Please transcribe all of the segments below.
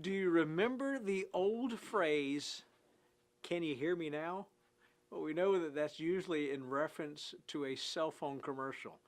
Do you remember the old phrase, can you hear me now? Well, we know that that's usually in reference to a cell phone commercial.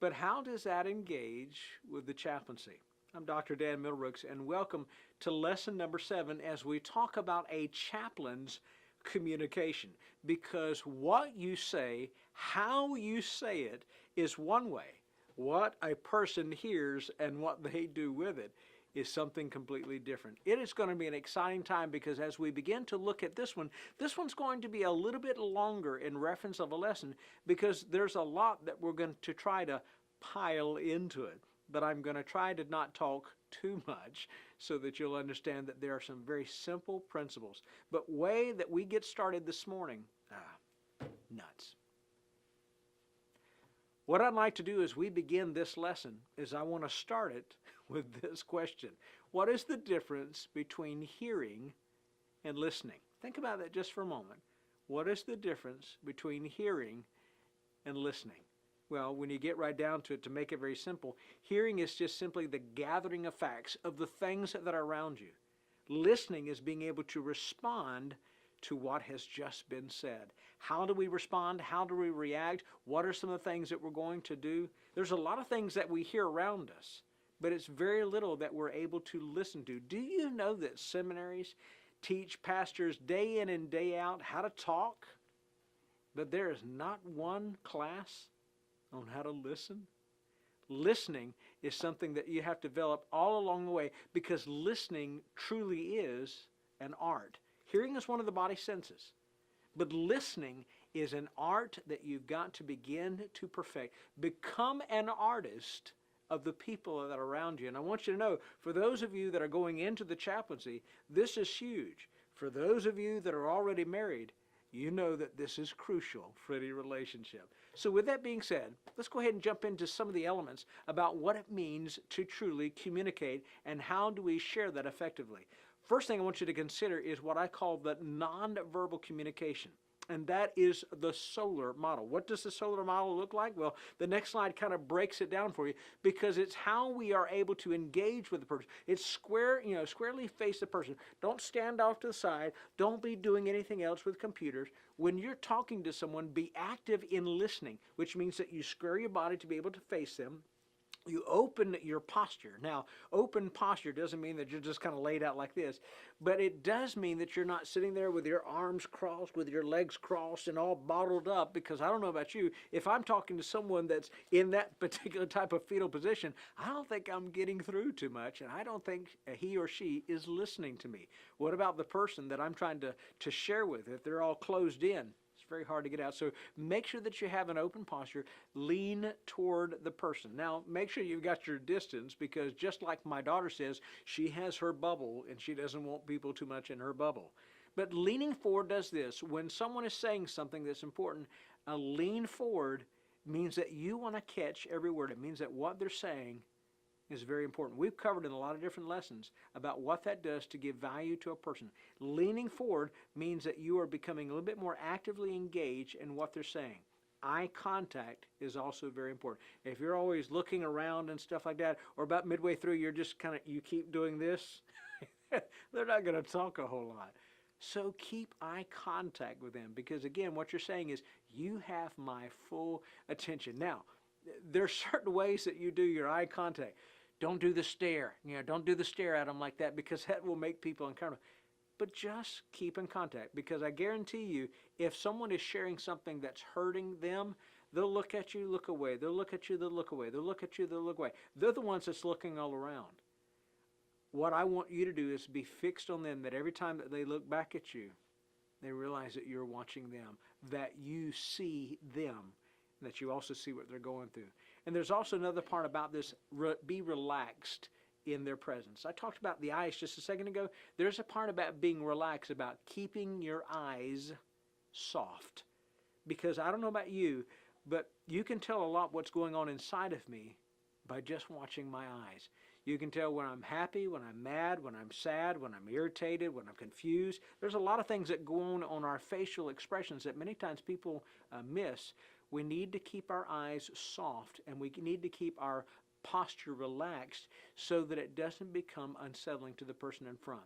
But how does that engage with the chaplaincy? I'm Dr. Dan Middlebrooks, and welcome to lesson number 7 as we talk about a chaplain's communication. Because what you say, how you say it, is one way. What a person hears and what they do with it is something completely different. It is going to be an exciting time because as we begin to look at this one's going to be a little bit longer in reference of a lesson because there's a lot that we're going to try to pile into it. But I'm going to try to not talk too much so that you'll understand that there are some very simple principles. But way that we get started this morning, nuts. What I'd like to do as we begin this lesson is I want to start it with this question. What is the difference between hearing and listening? Think about that just for a moment. What is the difference between hearing and listening? Well, when you get right down to it, to make it very simple, hearing is just simply the gathering of facts of the things that are around you. Listening is being able to respond to what has just been said. How do we respond? How do we react? What are some of the things that we're going to do? There's a lot of things that we hear around us, but it's very little that we're able to listen to. Do you know that seminaries teach pastors day in and day out how to talk, but there is not one class on how to listen? Listening is something that you have to develop all along the way because listening truly is an art. Hearing is one of the body senses, but listening is an art that you've got to begin to perfect. Become an artist of the people that are around you. And I want you to know, for those of you that are going into the chaplaincy, this is huge. For those of you that are already married, you know that this is crucial for any relationship. So with that being said, let's go ahead and jump into some of the elements about what it means to truly communicate and how do we share that effectively. First thing I want you to consider is what I call the nonverbal communication, and that is the solar model. What does the solar model look like? Well, the next slide kind of breaks it down for you because it's how we are able to engage with the person. It's squarely face the person. Don't stand off to the side. Don't be doing anything else with computers. When you're talking to someone, be active in listening, which means that you square your body to be able to face them. You open your posture. Now, open posture doesn't mean that you're just kind of laid out like this, but it does mean that you're not sitting there with your arms crossed, with your legs crossed, and all bottled up, because I don't know about you, if I'm talking to someone that's in that particular type of fetal position, I don't think I'm getting through too much, and I don't think he or she is listening to me. What about the person that I'm trying to share with? If they're all closed in, it's very hard to get out. So make sure that you have an open posture. Lean toward the person. Now, make sure you've got your distance because just like my daughter says, she has her bubble and she doesn't want people too much in her bubble. But leaning forward does this. When someone is saying something that's important, a lean forward means that you want to catch every word. It means that what they're saying is very important. We've covered in a lot of different lessons about what that does to give value to a person. Leaning forward means that you are becoming a little bit more actively engaged in what they're saying. Eye contact is also very important. If you're always looking around and stuff like that, or about midway through you're just you keep doing this, they're not going to talk a whole lot. So keep eye contact with them because again, what you're saying is, you have my full attention. Now, there's certain ways that you do your eye contact. Don't do the stare. Don't do the stare at them like that because that will make people uncomfortable. But just keep in contact because I guarantee you, if someone is sharing something that's hurting them, they'll look at you, look away. They'll look at you, they'll look away. They'll look at you, they'll look away. They're the ones that's looking all around. What I want you to do is be fixed on them, that every time that they look back at you, they realize that you're watching them, that you see them, that you also see what they're going through. And there's also another part about this, be relaxed in their presence. I talked about the eyes just a second ago. There's a part about being relaxed, about keeping your eyes soft. Because I don't know about you, but you can tell a lot what's going on inside of me by just watching my eyes. You can tell when I'm happy, when I'm mad, when I'm sad, when I'm irritated, when I'm confused. There's a lot of things that go on our facial expressions that many times people miss. We need to keep our eyes soft and we need to keep our posture relaxed so that it doesn't become unsettling to the person in front.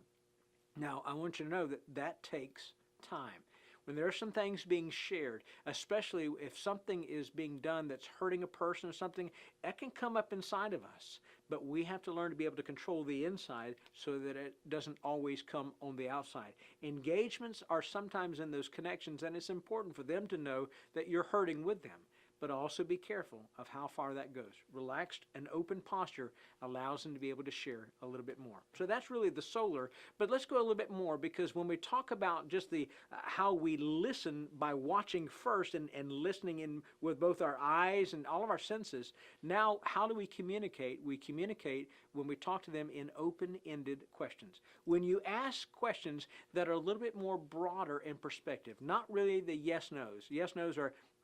Now, I want you to know that that takes time. When there are some things being shared, especially if something is being done that's hurting a person or something, that can come up inside of us. But we have to learn to be able to control the inside so that it doesn't always come on the outside. Engagements are sometimes in those connections, and it's important for them to know that you're hurting with them. But also be careful of how far that goes. Relaxed and open posture allows them to be able to share a little bit more. So that's really the solar. But let's go a little bit more, because when we talk about just the how we listen by watching first and listening in with both our eyes and all of our senses, now how do we communicate? We communicate when we talk to them in open-ended questions. When you ask questions that are a little bit more broader in perspective, not really the yes-nos. Yes-nos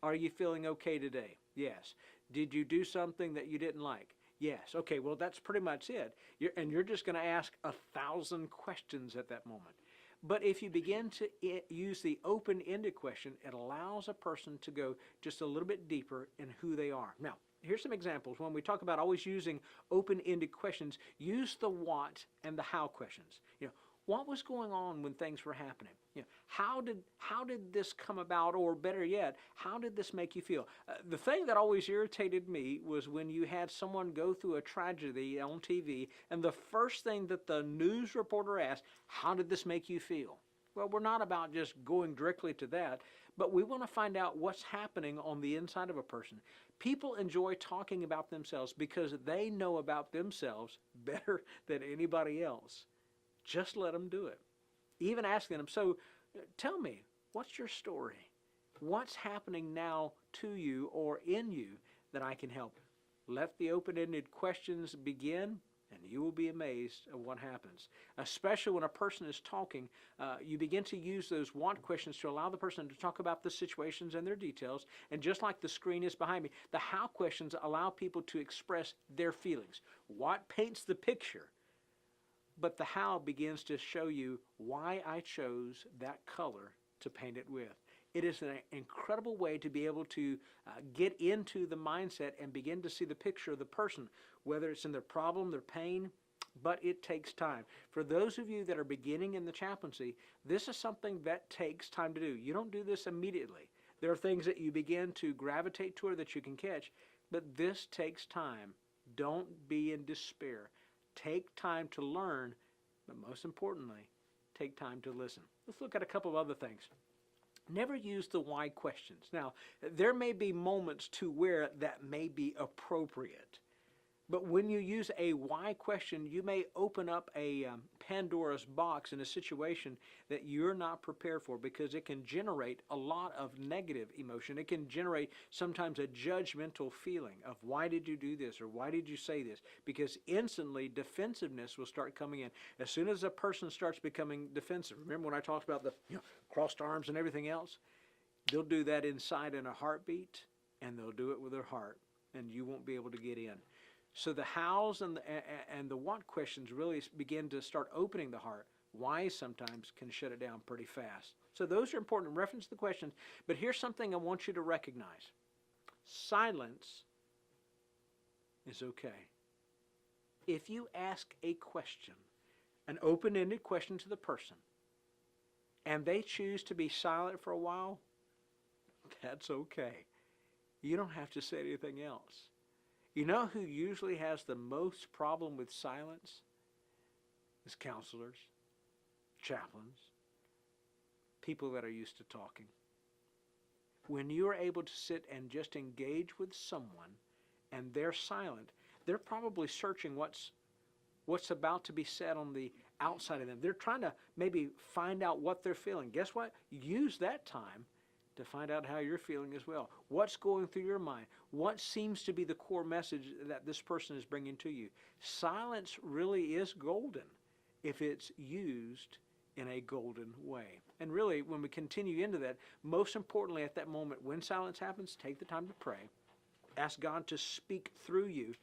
are you feeling okay today? Yes. Did you do something that you didn't like? Yes. Okay, well, that's pretty much it. You're just going to ask 1,000 questions at that moment. But if you begin to use the open-ended question, it allows a person to go just a little bit deeper in who they are. Now, here's some examples. When we talk about always using open-ended questions, use the what and the how questions. What was going on when things were happening? How did this come about, or better yet, how did this make you feel? The thing that always irritated me was when you had someone go through a tragedy on TV, and the first thing that the news reporter asked, how did this make you feel? Well, we're not about just going directly to that, but we want to find out what's happening on the inside of a person. People enjoy talking about themselves because they know about themselves better than anybody else. Just let them do it. Even asking them, so tell me, what's your story? What's happening now to you or in you that I can help? Let the open-ended questions begin, and you will be amazed at what happens. Especially when a person is talking, you begin to use those what questions to allow the person to talk about the situations and their details. And just like the screen is behind me, the how questions allow people to express their feelings. What paints the picture? But the how begins to show you why I chose that color to paint it with. It is an incredible way to be able to get into the mindset and begin to see the picture of the person, whether it's in their problem, their pain, but it takes time. For those of you that are beginning in the chaplaincy, this is something that takes time to do. You don't do this immediately. There are things that you begin to gravitate toward that you can catch, but this takes time. Don't be in despair. Take time to learn, but most importantly, take time to listen. Let's look at a couple of other things. Never use the why questions. Now, there may be moments to where that may be appropriate. But when you use a why question, you may open up a Pandora's box in a situation that you're not prepared for, because it can generate a lot of negative emotion. It can generate sometimes a judgmental feeling of why did you do this or why did you say this? Because instantly defensiveness will start coming in. As soon as a person starts becoming defensive, remember when I talked about the crossed arms and everything else? They'll do that inside in a heartbeat, and they'll do it with their heart, and you won't be able to get in. So the hows and the what questions really begin to start opening the heart. Why sometimes can shut it down pretty fast. So those are important in reference to the questions. But here's something I want you to recognize. Silence is okay. If you ask a question, an open-ended question to the person, and they choose to be silent for a while, that's okay. You don't have to say anything else. You know who usually has the most problem with silence? Is counselors, chaplains, people that are used to talking. When you are able to sit and just engage with someone and they're silent, they're probably searching what's about to be said on the outside of them. They're trying to maybe find out what they're feeling. Guess what? Use that time to find out how you're feeling as well. What's going through your mind? What seems to be the core message that this person is bringing to you? Silence really is golden if it's used in a golden way. And really, when we continue into that, most importantly at that moment, when silence happens, take the time to pray. Ask God to speak through you,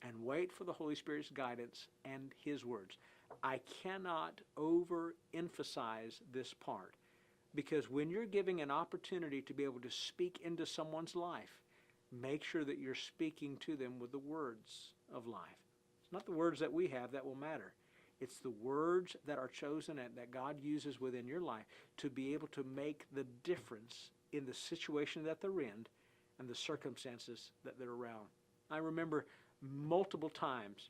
and wait for the Holy Spirit's guidance and His words. I cannot overemphasize this part. Because when you're giving an opportunity to be able to speak into someone's life, Make sure that you're speaking to them with the words of life. It's not the words that we have that will matter. It's the words that are chosen and that God uses within your life to be able to make the difference in the situation that they're in and the circumstances that they're around. I remember multiple times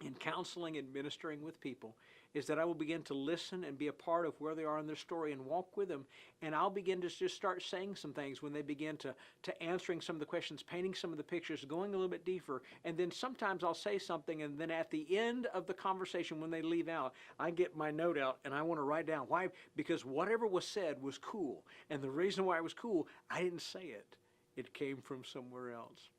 in counseling and ministering with people is that I will begin to listen and be a part of where they are in their story and walk with them. And I'll begin to just start saying some things when they begin to answering some of the questions, painting some of the pictures, going a little bit deeper. And then sometimes I'll say something, and then at the end of the conversation when they leave out, I get my note out and I want to write down. Why? Because whatever was said was cool. And the reason why it was cool, I didn't say it. It came from somewhere else.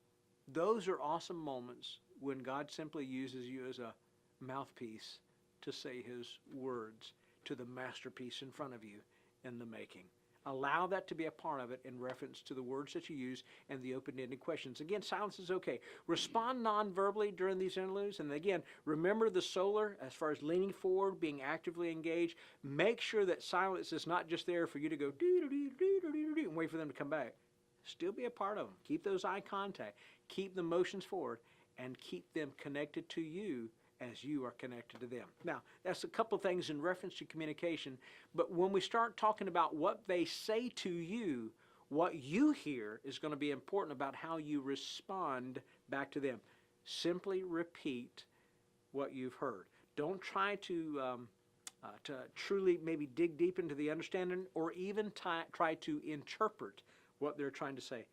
Those are awesome moments when God simply uses you as a mouthpiece to say His words to the masterpiece in front of you in the making. Allow that to be a part of it in reference to the words that you use and the open-ended questions. Again, silence is okay. Respond non-verbally during these interludes. And again, remember the solar as far as leaning forward, being actively engaged. Make sure that silence is not just there for you to go doo-doo-doo-doo-doo-doo-doo and wait for them to come back. Still be a part of them. Keep those eye contact. Keep the motions forward and keep them connected to you as you are connected to them. Now, that's a couple things in reference to communication, but when we start talking about what they say to you, what you hear is going to be important about how you respond back to them. Simply repeat what you've heard. Don't try to truly maybe dig deep into the understanding or even try to interpret what they're trying to say.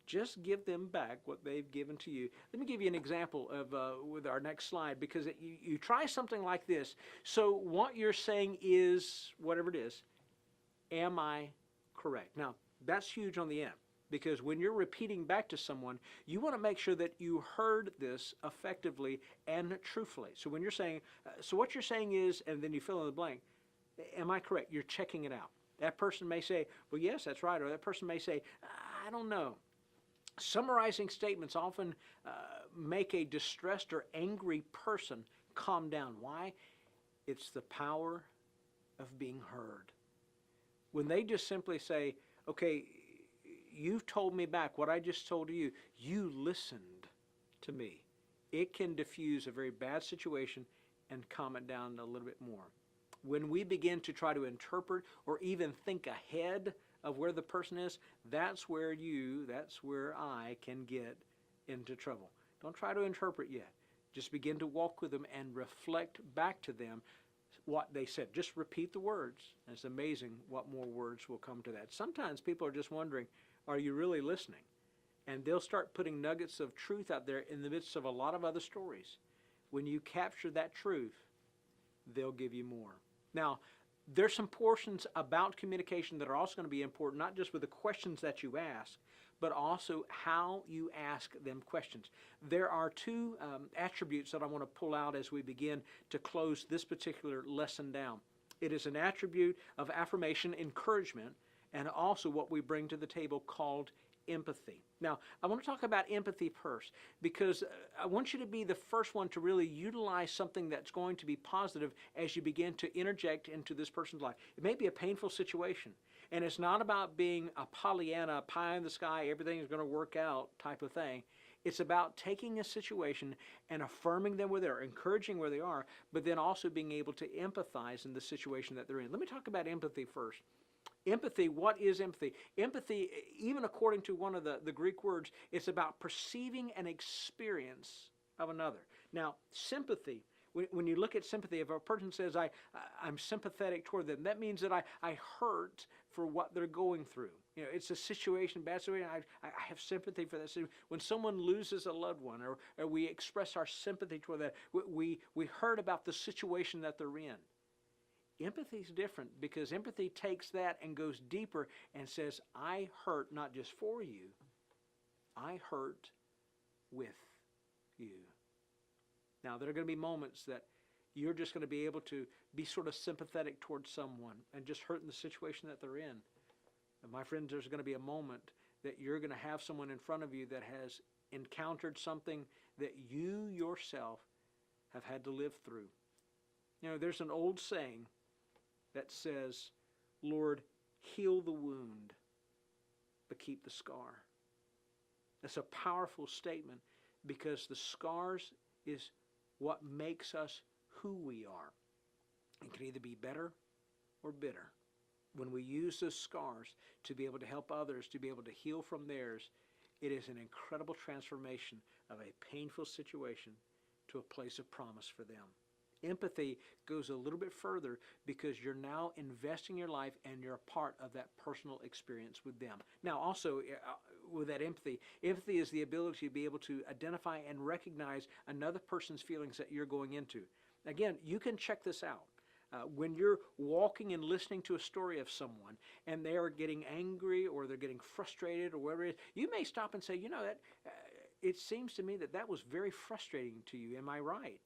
Just give them back what they've given to you. Let me give you an example of with our next slide, because you try something like this. So what you're saying is, whatever it is, am I correct? Now, that's huge on the end, because when you're repeating back to someone, you want to make sure that you heard this effectively and truthfully. So when you're saying, so what you're saying is, and then you fill in the blank, am I correct? You're checking it out. That person may say, well, yes, that's right. Or that person may say, I don't know. Summarizing statements often make a distressed or angry person calm down. Why? It's the power of being heard. When they just simply say, okay, you've told me back what I just told you, you listened to me. It can diffuse a very bad situation and calm it down a little bit more. When we begin to try to interpret or even think ahead of where the person is, that's where I can get into trouble. Don't try to interpret yet. Just begin to walk with them and reflect back to them what they said. Just repeat the words. And it's amazing what more words will come to that. Sometimes people are just wondering, are you really listening? And they'll start putting nuggets of truth out there in the midst of a lot of other stories. When you capture that truth, they'll give you more. Now, there's some portions about communication that are also going to be important, not just with the questions that you ask, but also how you ask them questions. There are two attributes that I want to pull out as we begin to close this particular lesson down. It is an attribute of affirmation, encouragement, and also what we bring to the table called empathy. Now, I want to talk about empathy first, because I want you to be the first one to really utilize something that's going to be positive as you begin to interject into this person's life. It may be a painful situation, and it's not about being a Pollyanna, pie in the sky, everything is going to work out type of thing. It's about taking a situation and affirming them where they are, encouraging where they are, but then also being able to empathize in the situation that they're in. Let me talk about empathy first. Empathy, what is empathy? Empathy, even according to one of the Greek words, it's about perceiving an experience of another. Now, sympathy, when you look at sympathy, if a person says, I'm sympathetic toward them, that means that I hurt for what they're going through. You know, it's a situation, bad situation, I have sympathy for that. When someone loses a loved one, or we express our sympathy toward that, we hurt about the situation that they're in. Empathy is different, because empathy takes that and goes deeper and says, I hurt not just for you, I hurt with you. Now, there are going to be moments that you're just going to be able to be sort of sympathetic towards someone and just hurt in the situation that they're in. And my friends, there's going to be a moment that you're going to have someone in front of you that has encountered something that you yourself have had to live through. You know, there's an old saying that says, Lord, heal the wound, but keep the scar. That's a powerful statement because the scars is what makes us who we are. It can either be better or bitter. When we use those scars to be able to help others, to be able to heal from theirs, it is an incredible transformation of a painful situation to a place of promise for them. Empathy goes a little bit further because you're now investing your life and you're a part of that personal experience with them. Now also with that empathy is the ability to be able to identify and recognize another person's feelings that you're going into. Again, you can check this out. When you're walking and listening to a story of someone and they are getting angry or they're getting frustrated or whatever it is, you may stop and say, you know, that it seems to me that that was very frustrating to you. Am I right?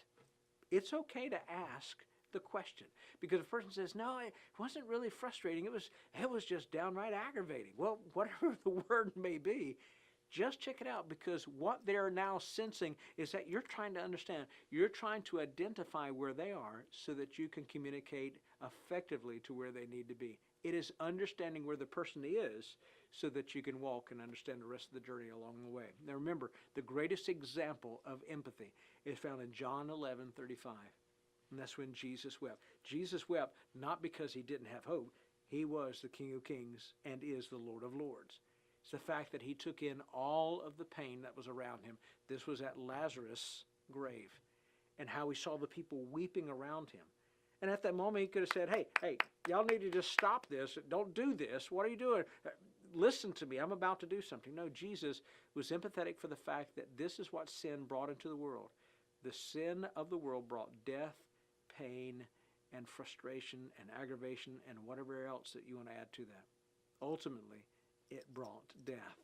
It's okay to ask the question because if a person says, no, it wasn't really frustrating. It was just downright aggravating. Well, whatever the word may be, just check it out because what they're now sensing is that you're trying to understand. You're trying to identify where they are so that you can communicate effectively to where they need to be. It is understanding where the person is so that you can walk and understand the rest of the journey along the way. Now remember, the greatest example of empathy is found in John 11:35. And that's when Jesus wept. Jesus wept not because he didn't have hope. He was the King of Kings and is the Lord of Lords. It's the fact that he took in all of the pain that was around him. This was at Lazarus' grave. And how he saw the people weeping around him. And at that moment he could have said, hey, y'all need to just stop this. Don't do this. What are you doing? Listen to me. I'm about to do something. No, Jesus was empathetic for the fact that this is what sin brought into the world. The sin of the world brought death, pain, and frustration, and aggravation, and whatever else that you want to add to that. Ultimately, it brought death.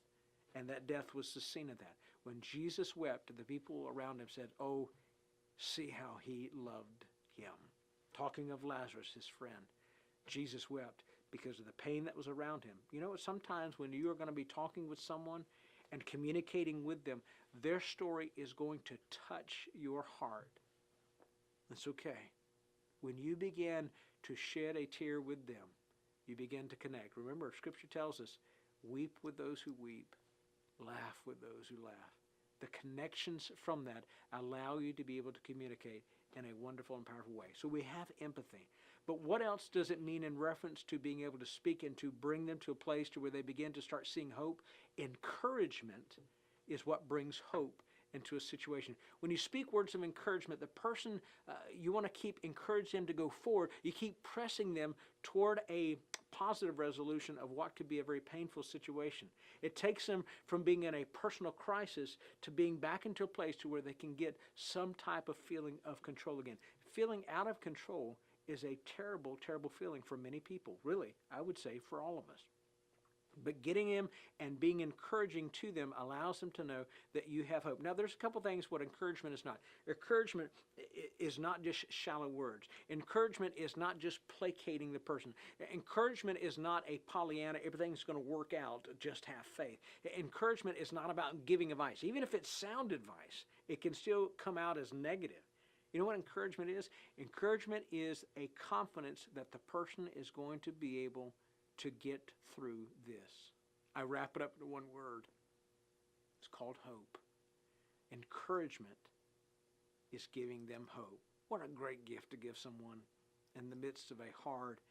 And that death was the scene of that. When Jesus wept, the people around him said, oh, see how he loved him. Talking of Lazarus, his friend. Jesus wept because of the pain that was around him. You know, sometimes when you are going to be talking with someone and communicating with them, their story is going to touch your heart. It's okay. When you begin to shed a tear with them, you begin to connect. Remember, Scripture tells us, weep with those who weep, laugh with those who laugh. The connections from that allow you to be able to communicate in a wonderful and powerful way. So we have empathy. But what else does it mean in reference to being able to speak and to bring them to a place to where they begin to start seeing hope? Encouragement is what brings hope into a situation. When you speak words of encouragement, the person, you want to keep encouraging them to go forward. You keep pressing them toward a positive resolution of what could be a very painful situation. It takes them from being in a personal crisis to being back into a place to where they can get some type of feeling of control again. Feeling out of control is a terrible, terrible feeling for many people. Really, I would say for all of us. But getting them and being encouraging to them allows them to know that you have hope. Now, there's a couple things what encouragement is not. Encouragement is not just shallow words. Encouragement is not just placating the person. Encouragement is not a Pollyanna, everything's going to work out, just have faith. Encouragement is not about giving advice. Even if it's sound advice, it can still come out as negative. You know what encouragement is? Encouragement is a confidence that the person is going to be able to get through this. I wrap it up into one word. It's called hope. Encouragement is giving them hope. What a great gift to give someone in the midst of a hard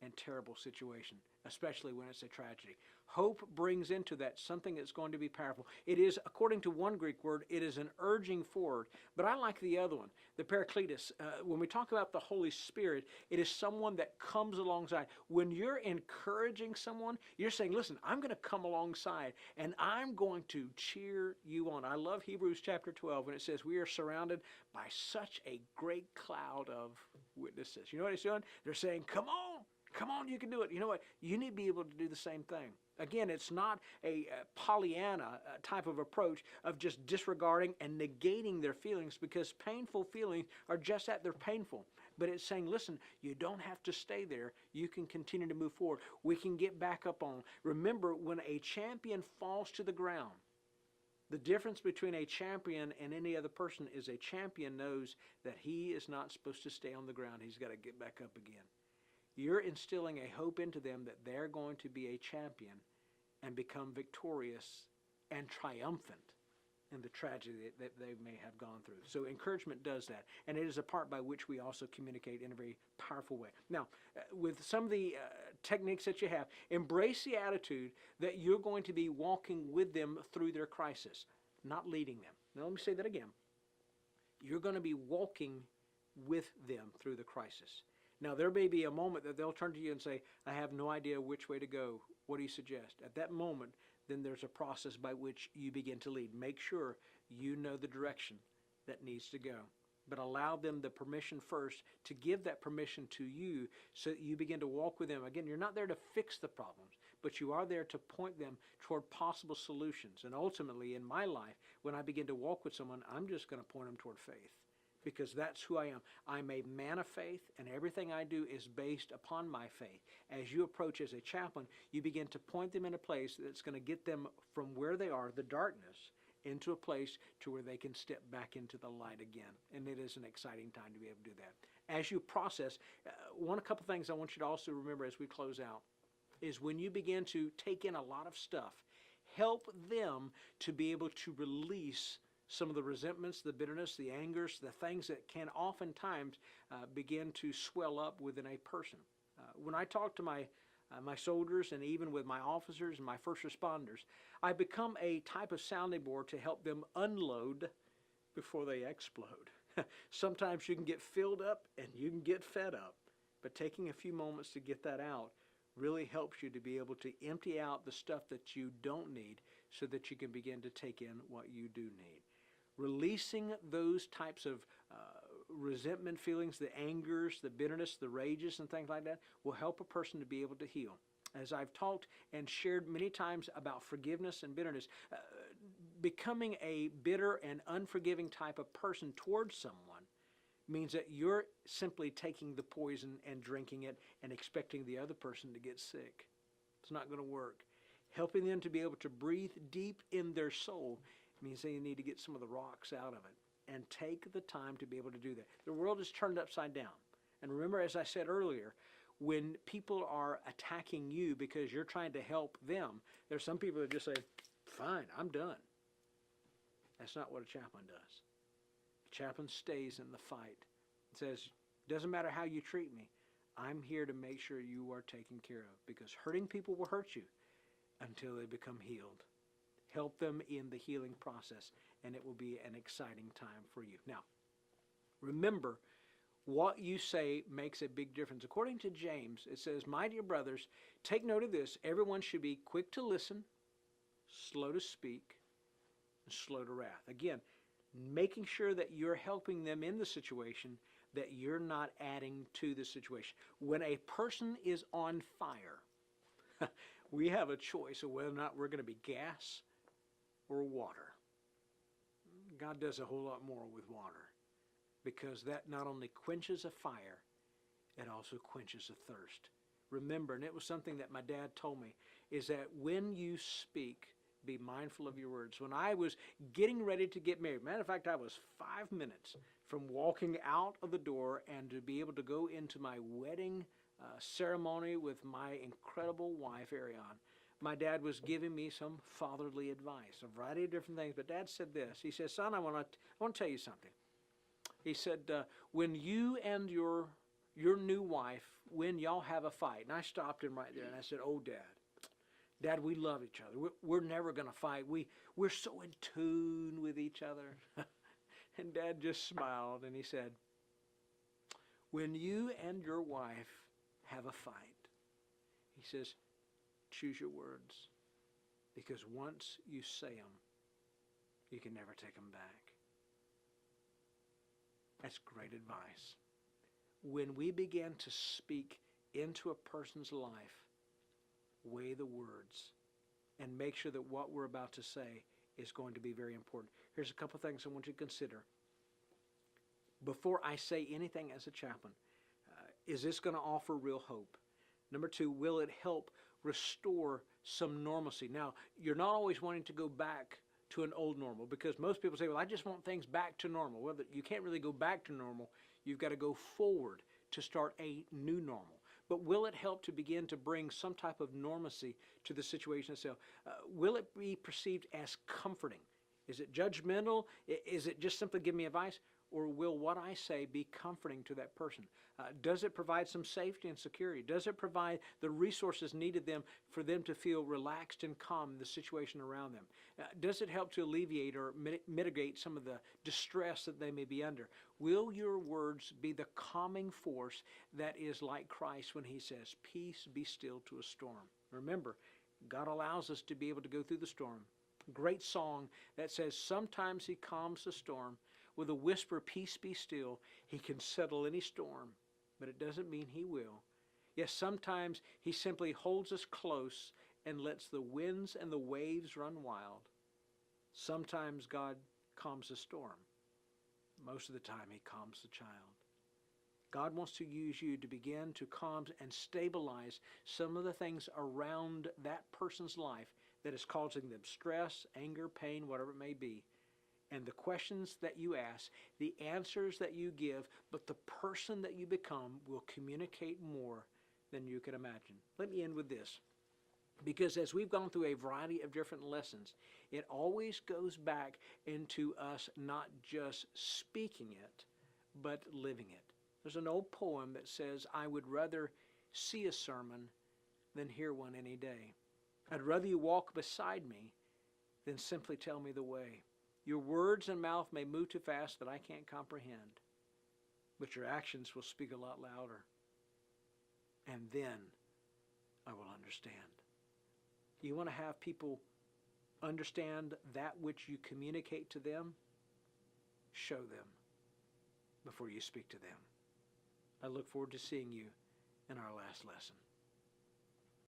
and terrible situation, especially when it's a tragedy. Hope brings into that something that's going to be powerful. It is, according to one Greek word, it is an urging forward. But I like the other one, the Paracletus. When we talk about the Holy Spirit, it is someone that comes alongside. When you're encouraging someone, you're saying, listen, I'm going to come alongside and I'm going to cheer you on. I love Hebrews chapter 12 when it says we are surrounded by such a great cloud of witnesses. You know what he's doing? They're saying, come on. Come on, you can do it. You know what? You need to be able to do the same thing. Again, it's not a Pollyanna type of approach of just disregarding and negating their feelings, because painful feelings are just that, they're painful. But it's saying, listen, you don't have to stay there. You can continue to move forward. We can get back up on. Remember, when a champion falls to the ground, the difference between a champion and any other person is a champion knows that he is not supposed to stay on the ground. He's got to get back up again. You're instilling a hope into them that they're going to be a champion and become victorious and triumphant in the tragedy that they may have gone through. So encouragement does that, and it is a part by which we also communicate in a very powerful way. Now, with some of the techniques that you have, embrace the attitude that you're going to be walking with them through their crisis, not leading them. Now, let me say that again. You're going to be walking with them through the crisis. Now, there may be a moment that they'll turn to you and say, I have no idea which way to go. What do you suggest? At that moment, then there's a process by which you begin to lead. Make sure you know the direction that needs to go. But allow them the permission first to give that permission to you so that you begin to walk with them. Again, you're not there to fix the problems, but you are there to point them toward possible solutions. And ultimately, in my life, when I begin to walk with someone, I'm just going to point them toward faith, because that's who I am. I'm a man of faith, and everything I do is based upon my faith. As you approach as a chaplain, you begin to point them in a place that's going to get them from where they are, the darkness, into a place to where they can step back into the light again. And it is an exciting time to be able to do that. As you process, a couple things I want you to also remember as we close out is when you begin to take in a lot of stuff, help them to be able to release some of the resentments, the bitterness, the angers, the things that can oftentimes begin to swell up within a person. When I talk to my soldiers and even with my officers and my first responders, I become a type of sounding board to help them unload before they explode. Sometimes you can get filled up and you can get fed up, but taking a few moments to get that out really helps you to be able to empty out the stuff that you don't need so that you can begin to take in what you do need. Releasing those types of resentment feelings, the angers, the bitterness, the rages, and things like that will help a person to be able to heal. As I've talked and shared many times about forgiveness and bitterness, becoming a bitter and unforgiving type of person towards someone means that you're simply taking the poison and drinking it and expecting the other person to get sick. It's not going to work. Helping them to be able to breathe deep in their soul means they need to get some of the rocks out of it and take the time to be able to do that. The world is turned upside down. And remember, as I said earlier, when people are attacking you because you're trying to help them, there's some people that just say, fine, I'm done. That's not what a chaplain does. A chaplain stays in the fight. It says, doesn't matter how you treat me, I'm here to make sure you are taken care of, because hurting people will hurt you until they become healed. Help them in the healing process, and it will be an exciting time for you. Now, remember, what you say makes a big difference. According to James, it says, my dear brothers, take note of this. Everyone should be quick to listen, slow to speak, and slow to wrath. Again, making sure that you're helping them in the situation, that you're not adding to the situation. When a person is on fire, we have a choice of whether or not we're going to be gas or water. God does a whole lot more with water, because that not only quenches a fire, it also quenches a thirst. Remember, and it was something that my dad told me, is that when you speak, be mindful of your words. When I was getting ready to get married, matter of fact, I was 5 minutes from walking out of the door and to be able to go into my wedding ceremony with my incredible wife, Ariane. My dad was giving me some fatherly advice, a variety of different things. But Dad said this. He said, son, I want to tell you something. He said, when you and your new wife, when y'all have a fight, and I stopped him right there and I said, oh, Dad, we love each other. We're never going to fight. We're so in tune with each other. And Dad just smiled and he said, when you and your wife have a fight, he says, choose your words, because once you say them, you can never take them back. That's great advice. When we begin to speak into a person's life, weigh the words and make sure that what we're about to say is going to be very important. Here's a couple things I want you to consider. Before I say anything as a chaplain, is this going to offer real hope? Number two, will it help restore some normalcy? Now, you're not always wanting to go back to an old normal, because most people say, well, I just want things back to normal. Well, you can't really go back to normal. You've got to go forward to start a new normal. but will it help to begin to bring some type of normacy to the situation itself? Will it be perceived as comforting? Is it judgmental? Is it just simply give me advice? Or will what I say be comforting to that person? Does it provide some safety and security? Does it provide the resources needed for them to feel relaxed and calm in the situation around them? Does it help to alleviate or mitigate some of the distress that they may be under? Will your words be the calming force that is like Christ when he says, "Peace, be still," to a storm? Remember, God allows us to be able to go through the storm. Great song that says sometimes he calms the storm with a whisper, "Peace, be still." He can settle any storm, but it doesn't mean he will. Yes, sometimes he simply holds us close and lets the winds and the waves run wild. Sometimes God calms the storm. Most of the time he calms the child. God wants to use you to begin to calm and stabilize some of the things around that person's life that is causing them stress, anger, pain, whatever it may be. And the questions that you ask, the answers that you give, but the person that you become will communicate more than you can imagine. Let me end with this. Because as we've gone through a variety of different lessons, it always goes back into us not just speaking it, but living it. There's an old poem that says, "I would rather see a sermon than hear one any day. I'd rather you walk beside me than simply tell me the way. Your words and mouth may move too fast that I can't comprehend, but your actions will speak a lot louder. And then I will understand." You want to have people understand that which you communicate to them? Show them before you speak to them. I look forward to seeing you in our last lesson.